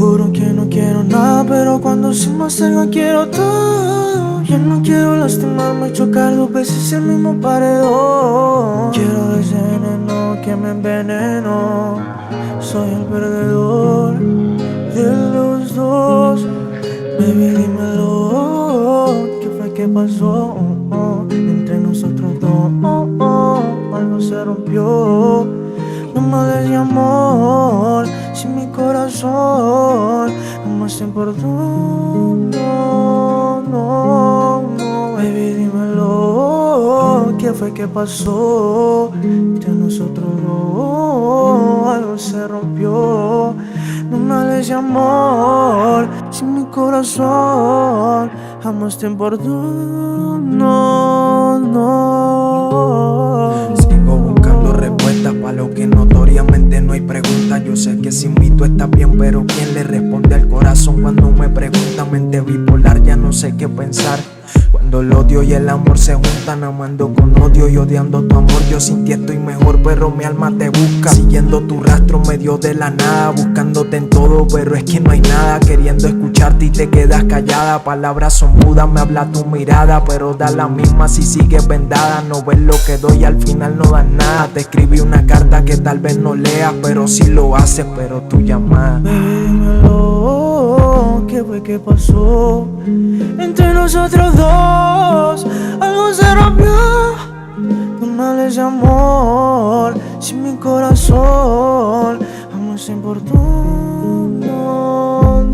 juro que no quiero nada, pero cuando se me acerca quiero todo. Ya no quiero lastimarme y chocar dos veces el mismo paredón. Quiero ese veneno que me envenenó. Soy el perdedor de los dos. Baby, dímelo, ¿qué fue que pasó? Entre nosotros dos, algo se rompió. No me des de amor, si mi corazón jamás te importó. No, baby, dímelo, ¿qué fue que pasó? Entre nosotros dos, algo se rompió. No me hables de amor, si mi corazón jamás te importó. No. Sigo buscando respuestas para lo que notoriamente no hay preguntas. Yo sé que sin mí tú estás bien, pero ¿quién le responde al corazón cuando me pregunta? Mente bipolar, ya no sé qué pensar. Cuando el odio y el amor se juntan, amando con odio y odiando tu amor. Yo sin ti estoy mejor, pero mi alma te busca. Siguiendo tu rastro medio de la nada, buscándote en todo, pero es que no hay nada. Queriendo escucharte y te quedas callada. Palabras son mudas, me habla tu mirada, pero da la misma si sigues vendada. No ves lo que doy, al final no das nada. Te escribí una carta que tal vez no leas, pero si lo haces, pero tu llamada. Baby, dímelo, ¿qué fue que pasó? Entre nosotros dos, algo se rompió. No me hables de amor, si mi corazón jamás se importó. No.